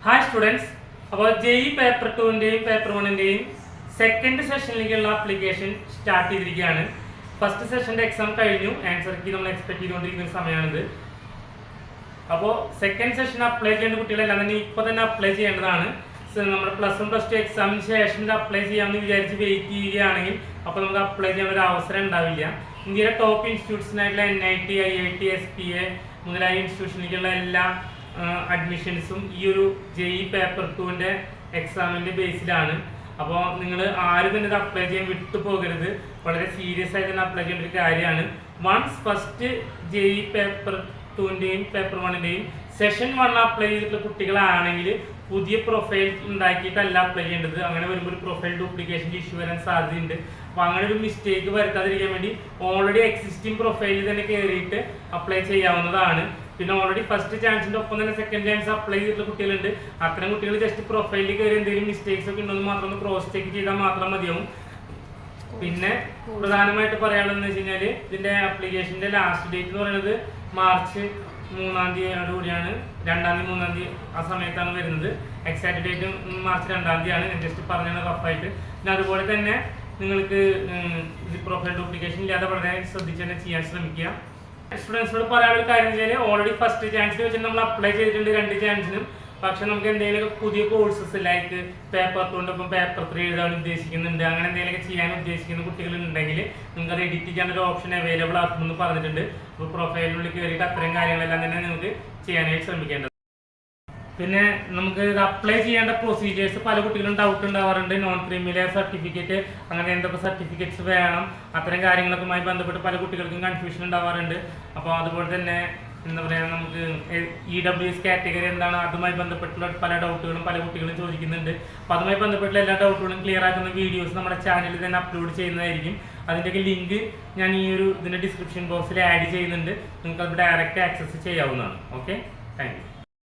Hi students, അപ്പോൾ JEE paper 2ൻ്റെയും paper 1ൻ്റെയും സെക്കൻഡ് സെഷനിലേക്കുള്ള ആപ്ലിക്കേഷൻ സ്റ്റാർട്ട് ചെയ്തിരിക്കുകയാണ്. ഫസ്റ്റ് സെഷൻ്റെ എക്സാം കഴിഞ്ഞു, ആൻസർ കീ നമ്മൾ എക്സ്പെക്ട് ചെയ്തുകൊണ്ടിരിക്കുന്ന സമയമാണിത്. അപ്പോൾ സെക്കൻഡ് സെഷൻ അപ്ലൈ ചെയ്യേണ്ട കുട്ടികളെല്ലാം തന്നെ ഇപ്പോൾ തന്നെ അപ്ലൈ ചെയ്യേണ്ടതാണ്. നമ്മുടെ +1 +2 എക്സാമിന് ശേഷം അപ്ലൈ ചെയ്യാമെന്ന് വിചാരിച്ച് വെയിറ്റ് ചെയ്യുകയാണെങ്കിൽ അപ്പോൾ നമുക്ക് അപ്ലൈ ചെയ്യാൻ ഒരു അവസരം ഉണ്ടാവില്ല. ഇന്ത്യയിലെ ടോപ്പ് ഇൻസ്റ്റിറ്റ്യൂട്ട്സിനായിട്ടുള്ള NIT, IIT, SPA മുതലായ ഇൻസ്റ്റിറ്റ്യൂഷനിലേക്കുള്ള എല്ലാ അഡ്മിഷൻസും ഈ ഒരു JEE പേപ്പർ 2ൻ്റെ എക്സാമിൻ്റെ ബേസിലാണ്. അപ്പോൾ നിങ്ങൾ ആരും തന്നെ ഇത് അപ്ലൈ ചെയ്യാൻ വിട്ടു പോകരുത്. വളരെ സീരിയസ് ആയിട്ട് തന്നെ അപ്ലൈ ചെയ്യേണ്ട ഒരു കാര്യമാണ്. വൺസ് ഫസ്റ്റ് JEE പേപ്പർ 2ൻ്റെയും പേപ്പർ 1ൻ്റെയും സെഷൻ 1 അപ്ലൈ ചെയ്തിട്ടുള്ള കുട്ടികളാണെങ്കിൽ പുതിയ പ്രൊഫൈൽ ഉണ്ടാക്കിയിട്ടല്ല അപ്ലൈ ചെയ്യേണ്ടത്. അങ്ങനെ വരുമ്പോൾ ഒരു പ്രൊഫൈൽ ഡ്യൂപ്ലിക്കേഷൻ ഇഷ്യൂ വരാൻ സാധ്യതയുണ്ട്. അപ്പോൾ അങ്ങനെ ഒരു മിസ്റ്റേക്ക് വരുത്താതിരിക്കാൻ വേണ്ടി ഓൾറെഡി എക്സിസ്റ്റിംഗ് പ്രൊഫൈലിൽ തന്നെ കയറിയിട്ട് അപ്ലൈ ചെയ്യാവുന്നതാണ്. പിന്നെ ഓൾറെഡി ഫസ്റ്റ് ചാൻസിൻ്റെ ഒപ്പം തന്നെ സെക്കൻഡ് ചാൻസ് അപ്ലൈ ചെയ്തിട്ടുള്ള കുട്ടികളുണ്ട്. അത്തരം കുട്ടികൾ ജസ്റ്റ് പ്രൊഫൈലിൽ കയറി എന്തെങ്കിലും മിസ്റ്റേക്സ് ഒക്കെ ഉണ്ടെന്ന് മാത്രം ഒന്ന് ക്രോസ് ചെക്ക് ചെയ്താൽ മാത്രം മതിയാവും. പിന്നെ പ്രധാനമായിട്ട് പറയാനുള്ളതെന്ന് വെച്ച് കഴിഞ്ഞാൽ ഇതിൻ്റെ ആപ്ലിക്കേഷൻ്റെ ലാസ്റ്റ് ഡേറ്റ് എന്ന് പറയുന്നത് മാർച്ച് 3-ാം തീയതിയോടുകൂടിയാണ്. 2-ാം തീയതി 3-ാം തീയതി ആ സമയത്താണ് വരുന്നത്. എക്സാക്ട് ഡേറ്റ് മാർച്ച് 2-ാം തീയതിയാണ്. ഞാൻ ജസ്റ്റ് പറഞ്ഞാണ് റഫായിട്ട്. പിന്നെ അതുപോലെ തന്നെ നിങ്ങൾക്ക് ഇത് പ്രൊഫൈൽ ഡ്യൂപ്ലിക്കേഷൻ ഇല്ലാതെ വളരെ ശ്രദ്ധിച്ച് തന്നെ ചെയ്യാൻ ശ്രമിക്കുക. സ്റ്റുഡൻസിനോട് പറയാനുള്ള കാര്യം വെച്ചാൽ ഓൾറെഡി ഫസ്റ്റ് ചാൻസിൽ വെച്ചിട്ട് നമ്മൾ അപ്ലൈ ചെയ്തിട്ടുണ്ട് 2 ചാൻസിനും. പക്ഷെ നമുക്ക് എന്തെങ്കിലുമൊക്കെ പുതിയ കോഴ്സസ് ലൈക്ക് പേപ്പർ 2 പേപ്പർ 3 എഴുതാൻ ഉദ്ദേശിക്കുന്നുണ്ട്, അങ്ങനെ എന്തെങ്കിലുമൊക്കെ ചെയ്യാൻ ഉദ്ദേശിക്കുന്ന കുട്ടികളുണ്ടെങ്കിൽ നിങ്ങൾക്ക് അത് എഡിറ്റ് ചെയ്യാൻ ഒരു ഓപ്ഷൻ അവൈലബിൾ ആക്കുമെന്ന് പറഞ്ഞിട്ടുണ്ട്. അപ്പോൾ പ്രൊഫൈലിനുള്ളിൽ കയറിയിട്ട് അത്തരം കാര്യങ്ങളെല്ലാം തന്നെ നിങ്ങൾക്ക് ചെയ്യാനായിട്ട് ശ്രമിക്കേണ്ടത്. പിന്നെ നമുക്ക് ഇത് അപ്ലൈ ചെയ്യേണ്ട പ്രൊസീജിയേഴ്സ് പല കുട്ടികളും ഡൗട്ട് ഉണ്ടാവാറുണ്ട്. നോൺ ക്രീമിലെ സർട്ടിഫിക്കറ്റ്, അങ്ങനെ എന്തൊക്കെ സർട്ടിഫിക്കറ്റ്സ് വേണം, അത്തരം കാര്യങ്ങളൊക്കെയുമായി ബന്ധപ്പെട്ട് പല കുട്ടികൾക്കും കൺഫ്യൂഷൻ ഉണ്ടാവാറുണ്ട്. അപ്പോൾ അതുപോലെ തന്നെ എന്താ പറയുക, നമുക്ക് EWS കാറ്റഗറി എന്താണ്, അതുമായി ബന്ധപ്പെട്ടുള്ള പല ഡൗട്ടുകളും പല കുട്ടികളും ചോദിക്കുന്നുണ്ട്. അപ്പോൾ അതുമായി ബന്ധപ്പെട്ടുള്ള എല്ലാ ഡൗട്ടുകളും ക്ലിയർ ആക്കുന്ന വീഡിയോസ് നമ്മുടെ ചാനലിൽ തന്നെ അപ്ലോഡ് ചെയ്യുന്നതായിരിക്കും. അതിൻ്റെയൊക്കെ ലിങ്ക് ഞാൻ ഈ ഒരു ഇതിൻ്റെ ഡിസ്ക്രിപ്ഷൻ ബോക്സിൽ ആഡ് ചെയ്യുന്നുണ്ട്. നിങ്ങൾക്ക് അത് ഡയറക്റ്റ് ആക്സസ് ചെയ്യാവുന്നതാണ്. Okay, thank you.